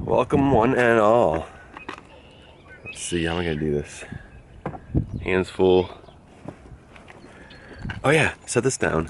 Welcome one and all. Let's see, how am I gonna do this? Hands full. Oh yeah, set this down.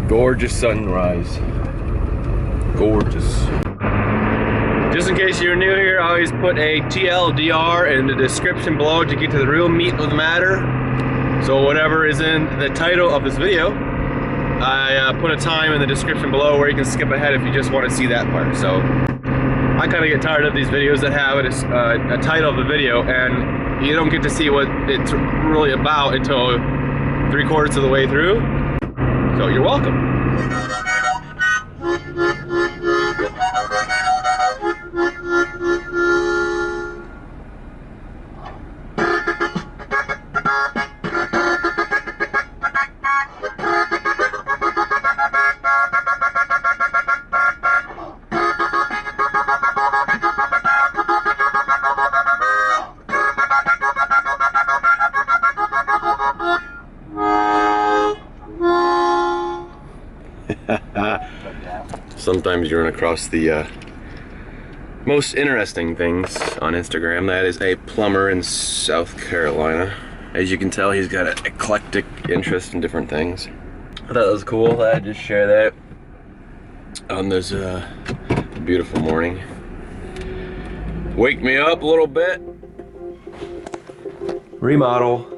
Gorgeous sunrise. Gorgeous. Just in case you're new here, I always put a TLDR in the description below to get to the real meat of the matter. So whatever is in the title of this video, I put a time in the description below where you can skip ahead if you just want to see that part. So I kind of get tired of these videos that have a title of the video and you don't get to see what it's really about until 3/4 of the way through. So you're welcome. Sometimes you run across the most interesting things on Instagram. That is a plumber in South Carolina. As you can tell, he's got an eclectic interest in different things. I thought that was cool. I'd just share that on this beautiful morning. Wake me up a little bit. Remodel.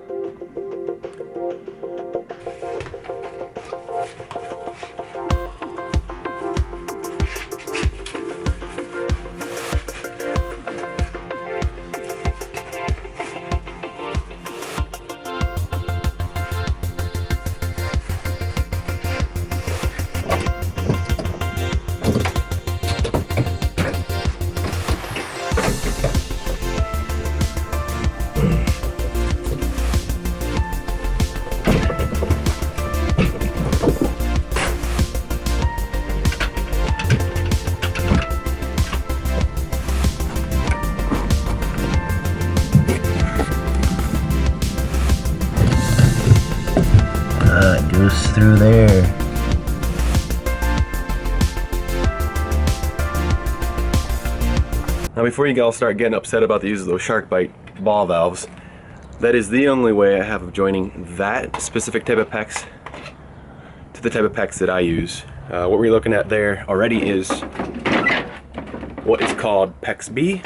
It goes through there. Now before you all start getting upset about the use of those shark bite ball valves, that is the only way I have of joining that specific type of PEX to the type of PEX that I use. What we're looking at there already is what is called PEX B,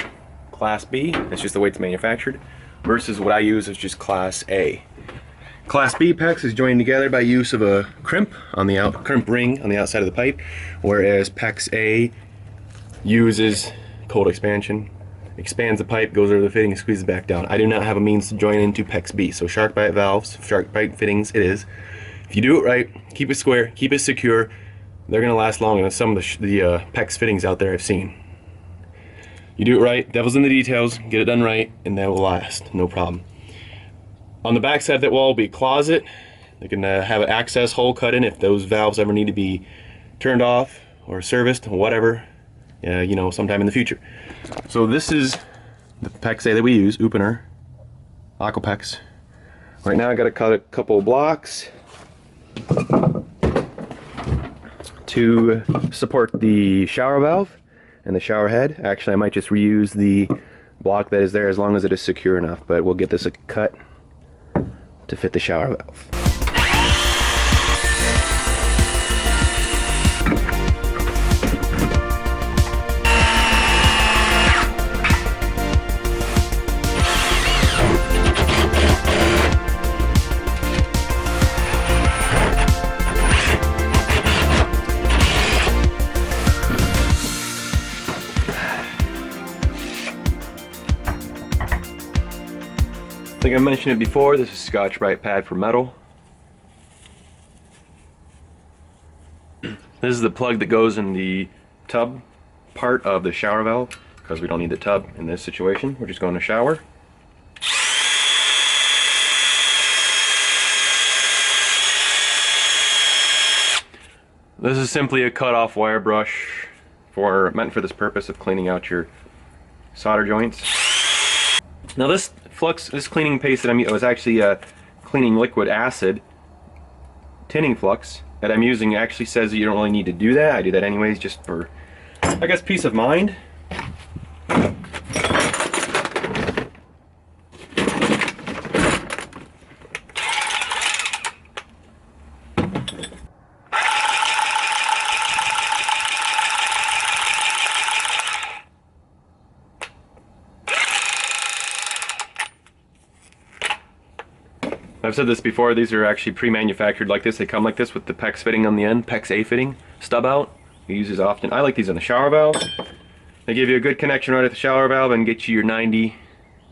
Class B, that's just the way it's manufactured, versus what I use is just Class A. Class B PEX is joined together by use of a crimp ring on the outside of the pipe, whereas PEX A uses cold expansion, expands the pipe, goes over the fitting, and squeezes back down. I do not have a means to join into PEX B, so shark bite valves, shark bite fittings, it is. If you do it right, keep it square, keep it secure, they're going to last longer than some of the PEX fittings out there I've seen. You do it right, devil's in the details, get it done right, and that will last, no problem. On the back side of that wall will be a closet. They can have an access hole cut in if those valves ever need to be turned off or serviced, whatever, you know, sometime in the future. So this is the PEX A that we use, opener, Aquapex. Right now I got to cut a couple of blocks to support the shower valve and the shower head. Actually, I might just reuse the block that is there as long as it is secure enough, but we'll get this cut to fit the shower valve. I think I mentioned it before, this is Scotch-Brite pad for metal. This is the plug that goes in the tub part of the shower valve, because we don't need the tub in this situation. We're just going to shower. This is simply a cut-off wire brush meant for this purpose of cleaning out your solder joints. Now this cleaning paste that I was actually cleaning liquid acid tinning flux that I'm using. Actually says that you don't really need to do that. I do that anyways, just for, I guess, peace of mind. I've said this before, these are actually pre-manufactured like this. They come like this with the PEX fitting on the end, PEX A fitting, stub out. We use these often. I like these on the shower valve. They give you a good connection right at the shower valve and get you your 90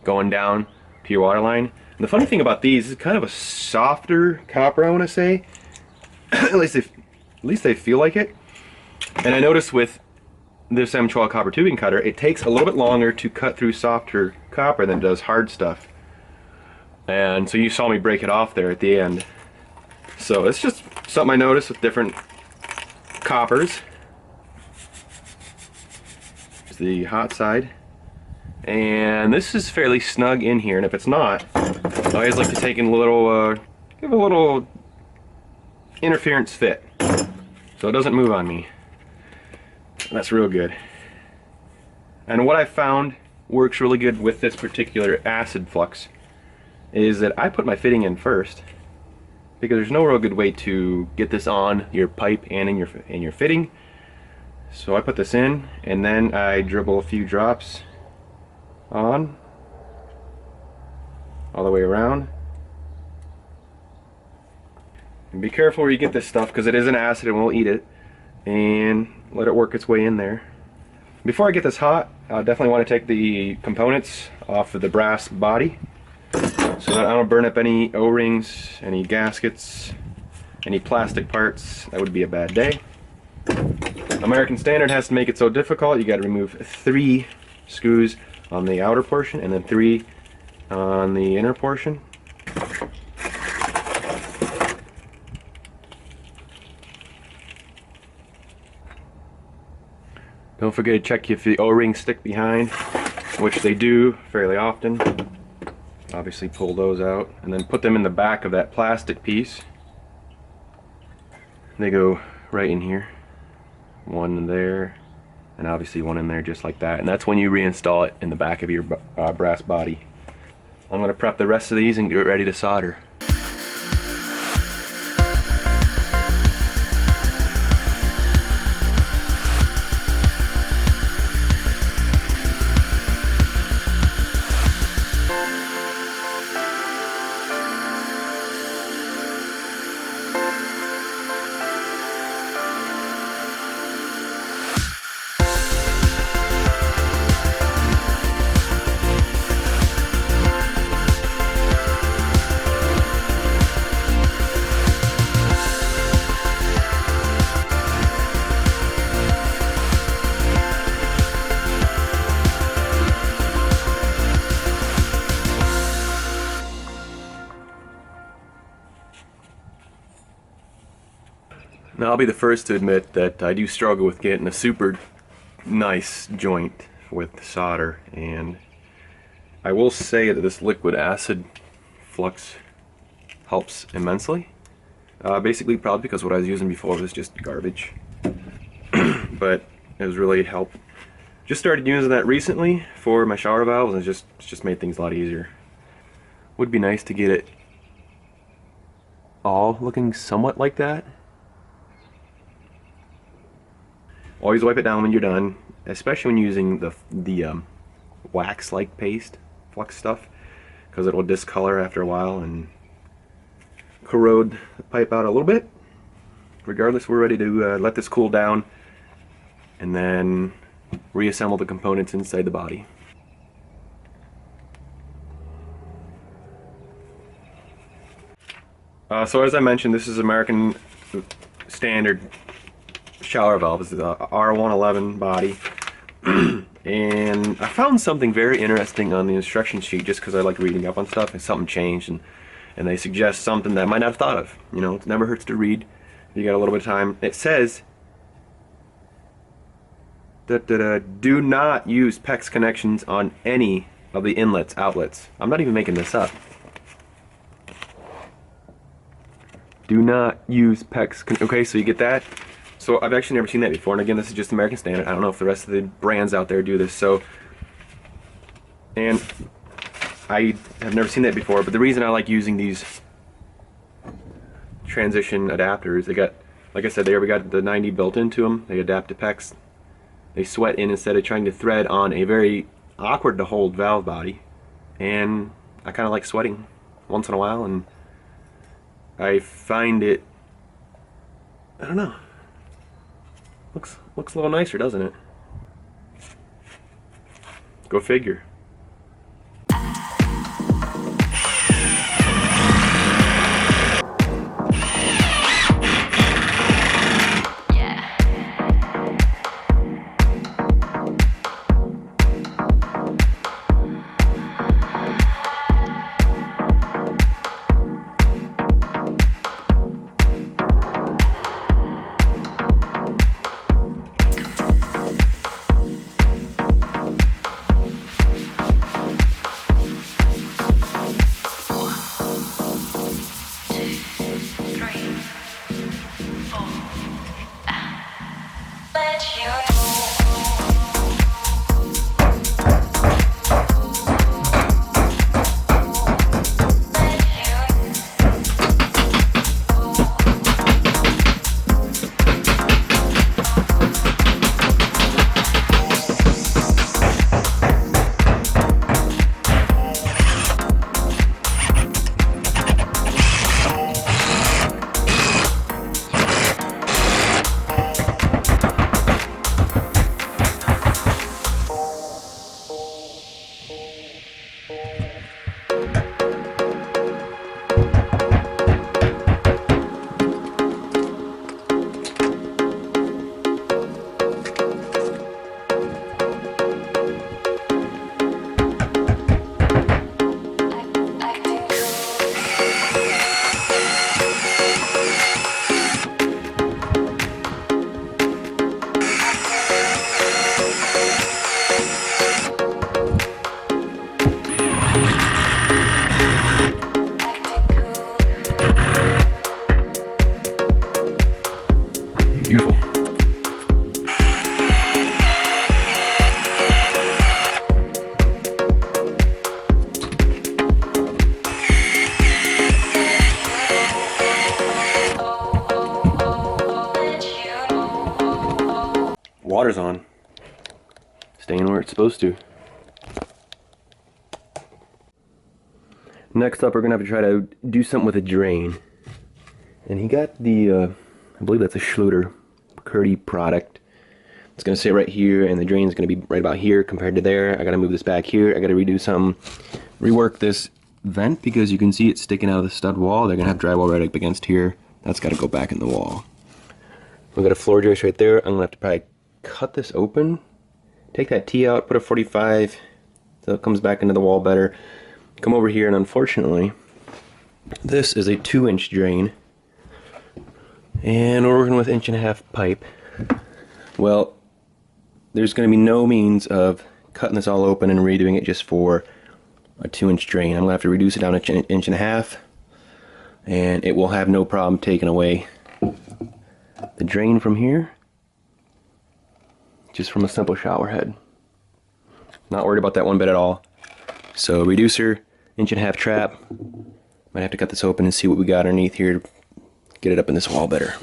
going down to your water line. And the funny thing about these is kind of a softer copper, I want to say. at least they feel like it. And I noticed with this M12 copper tubing cutter, it takes a little bit longer to cut through softer copper than it does hard stuff. And so you saw me break it off there at the end. So it's just something I noticed with different coppers. Here's the hot side. And this is fairly snug in here, and if it's not, I always like to take in a little, give a little interference fit, so it doesn't move on me. And that's real good. And what I found works really good with this particular acid flux is that I put my fitting in first, because there's no real good way to get this on your pipe and in your fitting. So I put this in, and then I dribble a few drops on all the way around. And be careful where you get this stuff, because it is an acid and we'll eat it, and let it work its way in there. Before I get this hot, I definitely want to take the components off of the brass body, so that I don't burn up any O-rings, any gaskets, any plastic parts. That would be a bad day. American Standard has to make it so difficult. You got to remove 3 screws on the outer portion and then 3 on the inner portion. Don't forget to check if the O-rings stick behind, which they do fairly often. Obviously pull those out and then put them in the back of that plastic piece. They go right in here. One in there, and obviously one in there just like that. And that's when you reinstall it in the back of your brass body. I'm going to prep the rest of these and get ready to solder. Now I'll be the first to admit that I do struggle with getting a super nice joint with solder, and I will say that this liquid acid flux helps immensely. Basically probably because what I was using before was just garbage. But it was really helped. Just started using that recently for my shower valves, and it's just made things a lot easier. Would be nice to get it all looking somewhat like that. Always wipe it down when you're done, especially when using the wax-like paste, flux stuff, because it will discolor after a while and corrode the pipe out a little bit. Regardless, we're ready to let this cool down and then reassemble the components inside the body. So as I mentioned, this is American Standard shower valve. It's the R111 body. And I found something very interesting on the instruction sheet, just because I like reading up on stuff, and something changed, and they suggest something that I might not have thought of. You know, it never hurts to read if you got a little bit of time. It says that do not use PEX connections on any of the inlets, outlets. I'm not even making this up. Do not use PEX. Okay, so you get that. So I've actually never seen that before, and again, this is just American standard. I don't know if the rest of the brands out there do this. So, and I have never seen that before, but the reason I like using these transition adapters, they got, like I said, they already got the 90 built into them. They adapt to PEX. They sweat in instead of trying to thread on a very awkward to hold valve body. And I kind of like sweating once in a while, and I find it, I don't know, looks a little nicer, doesn't it? Go figure. Beautiful. Water's on. Staying where it's supposed to. Next up, we're gonna have to try to do something with a drain. And he got the, I believe that's a Schluter Curdy product. It's gonna sit right here, and the drain is gonna be right about here compared to there. I gotta move this back here. I gotta redo some, rework this vent, because you can see it sticking out of the stud wall. They're gonna have drywall right up against here. That's gotta go back in the wall. We've got a floor joist right there. I'm gonna have to probably cut this open, take that T out, put a 45 so it comes back into the wall better. Come over here, and unfortunately, this is a 2-inch drain, and we're working with 1.5-inch pipe. Well, there's going to be no means of cutting this all open and redoing it just for a 2-inch drain. I'm going to have to reduce it down to 1.5 inches, and it will have no problem taking away the drain from here, just from a simple shower head. Not worried about that one bit at all. So reducer, 1.5-inch trap. Might have to cut this open and see what we got underneath here to get it up in this wall better.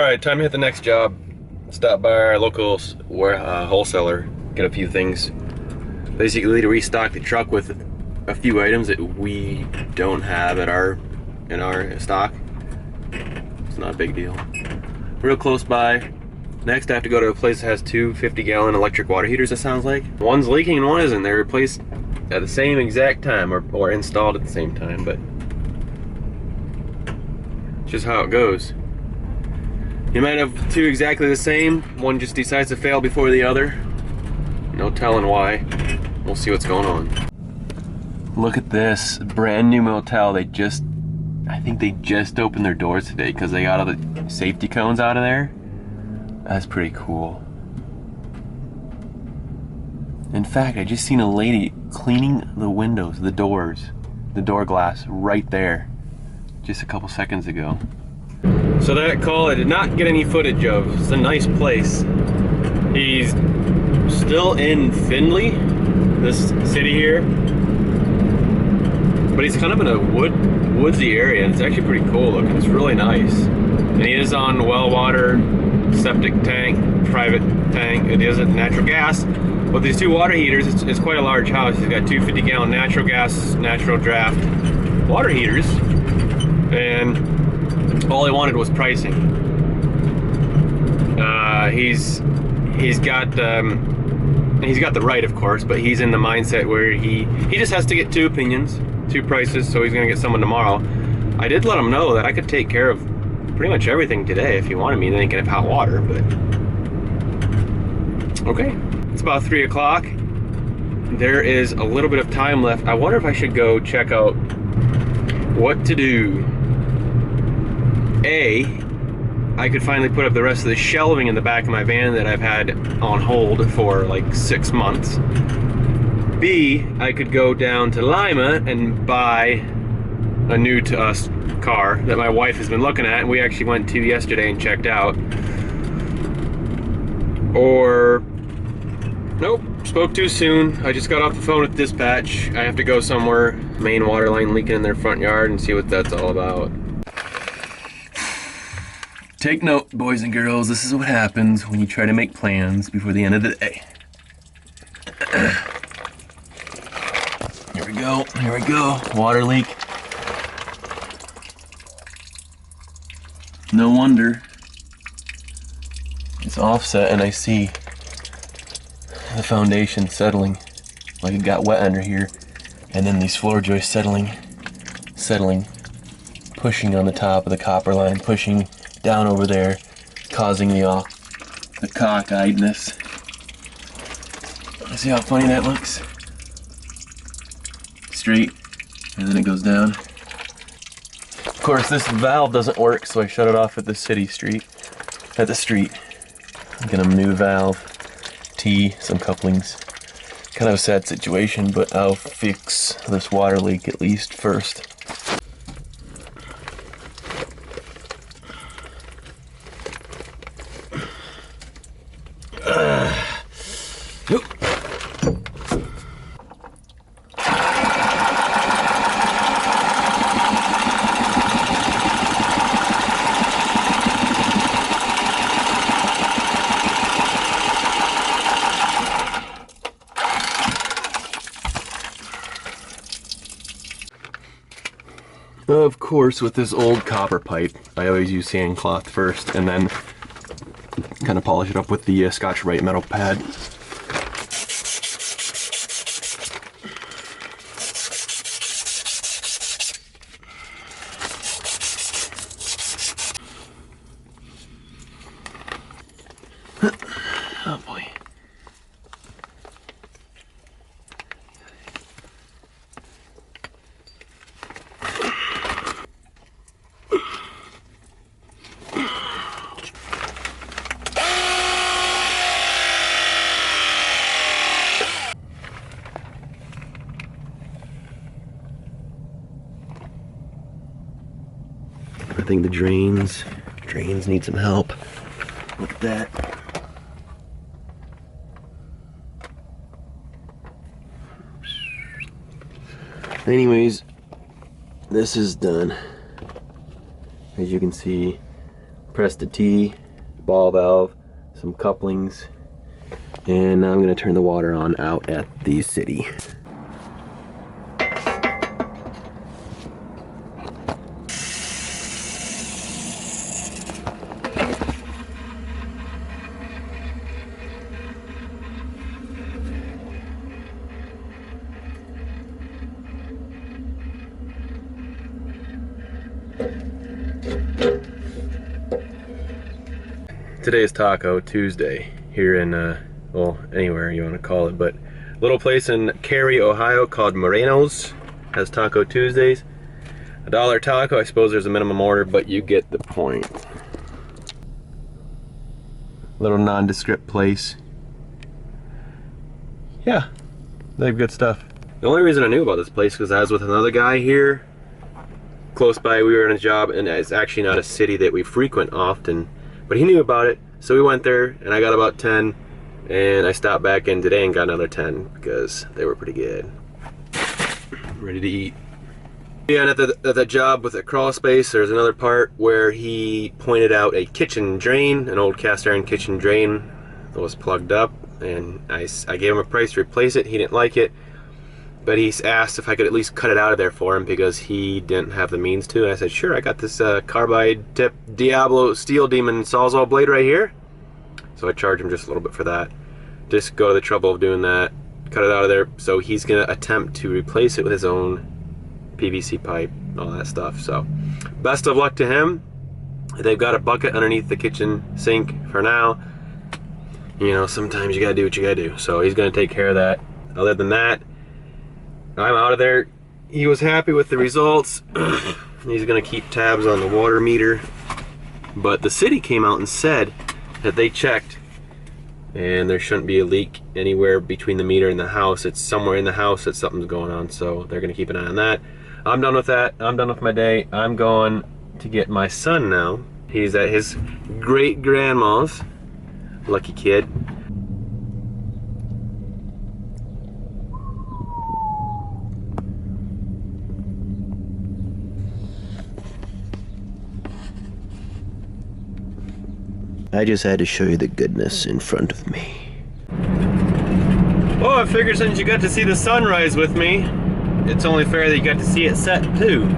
Alright, time to hit the next job. Stop by our local wholesaler, get a few things. Basically to restock the truck with a few items that we don't have in our stock. It's not a big deal. Real close by. Next I have to go to a place that has two 50-gallon electric water heaters, it sounds like. One's leaking and one isn't. They're replaced at the same exact time, or installed at the same time, but it's just how it goes. You might have two exactly the same, one just decides to fail before the other. No telling why. We'll see what's going on. Look at this, brand new motel. I think they just opened their doors today because they got all the safety cones out of there. That's pretty cool. In fact, I just seen a lady cleaning the windows, the doors, the door glass right there, just a couple seconds ago. So that call I did not get any footage of. It's a nice place. He's still in Findlay, this city here, but he's kind of in a woodsy area, and it's actually pretty cool looking. It's really nice. And he is on well water, septic tank, private tank. It is a natural gas. With these two water heaters, it's quite a large house. He's got two 50-gallon natural gas, natural draft water heaters, and all I wanted was pricing. He's got the right, of course, but he's in the mindset where he just has to get two opinions, two prices, so he's gonna get someone tomorrow. I did let him know that I could take care of pretty much everything today if he wanted me. Then he can have hot water, but okay. It's about 3 o'clock. There is a little bit of time left. I wonder if I should go check out what to do. I could finally put up the rest of the shelving in the back of my van that I've had on hold for like 6 months. B, I could go down to Lima and buy a new to us car that my wife has been looking at and we actually went to yesterday and checked out. Or, nope, spoke too soon. I just got off the phone with dispatch. I have to go somewhere. Main water line leaking in their front yard and see what that's all about. Take note, boys and girls, this is what happens when you try to make plans before the end of the day. Here we go, water leak. No wonder. It's offset and I see the foundation settling, like it got wet under here, and then these floor joists settling, pushing on the top of the copper line, pushing down over there, causing the cockeyedness. See how funny that looks? Straight, and then it goes down. Of course, this valve doesn't work, so I shut it off at the street. Get a new valve, T, some couplings. Kind of a sad situation, but I'll fix this water leak at least first. Of course, with this old copper pipe, I always use sandcloth first and then kind of polish it up with the Scotch-Brite metal pad. Oh boy. I think the drains need some help. Look at that. Anyways, this is done. As you can see, pressed a T, ball valve, some couplings, and now I'm going to turn the water on out at the city. Today is Taco Tuesday here in, well, anywhere you want to call it, but a little place in Cary, Ohio called Moreno's has Taco Tuesdays. $1 taco, I suppose there's a minimum order, but you get the point. Little nondescript place. Yeah, they have good stuff. The only reason I knew about this place because I was with another guy here close by. We were in a job, and it's actually not a city that we frequent often, but he knew about it, so we went there, and I got about 10, and I stopped back in today and got another 10 because they were pretty good. Ready to eat. Yeah, and at that job with the crawl space, there's another part where he pointed out a kitchen drain, an old cast iron kitchen drain that was plugged up, and I gave him a price to replace it. He didn't like it, but he asked if I could at least cut it out of there for him because he didn't have the means to. And I said, sure, I got this carbide tip Diablo Steel Demon Sawzall blade right here. So I charged him just a little bit for that. Just go to the trouble of doing that, cut it out of there. So he's gonna attempt to replace it with his own PVC pipe, all that stuff. So best of luck to him. They've got a bucket underneath the kitchen sink for now. You know, sometimes you gotta do what you gotta do. So he's gonna take care of that. Other than that, I'm out of there. He was happy with the results. He's gonna keep tabs on the water meter. But the city came out and said that they checked and there shouldn't be a leak anywhere between the meter and the house. It's somewhere in the house that something's going on, so they're gonna keep an eye on that. I'm done with that. I'm done with my day. I'm going to get my son now. He's at his great grandma's. Lucky kid. I just had to show you the goodness in front of me. Oh, I figured since you got to see the sunrise with me, it's only fair that you got to see it set too.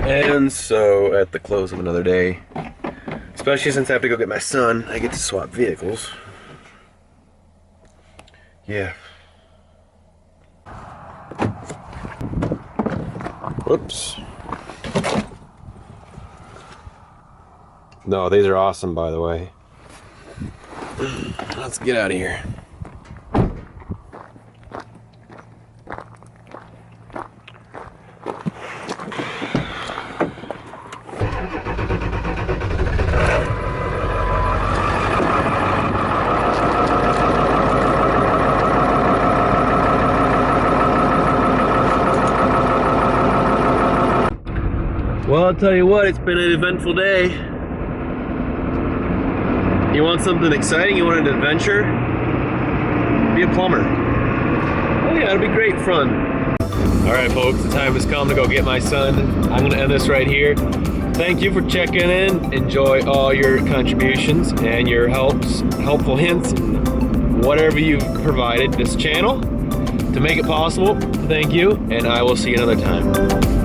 And so at the close of another day, especially since I have to go get my son, I get to swap vehicles. Yeah. Whoops. No, these are awesome, by the way. Let's get out of here. Well, I'll tell you what, it's been an eventful day. You want something exciting? You want an adventure? Be a plumber. Oh yeah, it'll be great fun. Alright folks, the time has come to go get my son. I'm going to end this right here. Thank you for checking in. Enjoy all your contributions and your helpful hints and whatever you've provided this channel to make it possible. Thank you, and I will see you another time.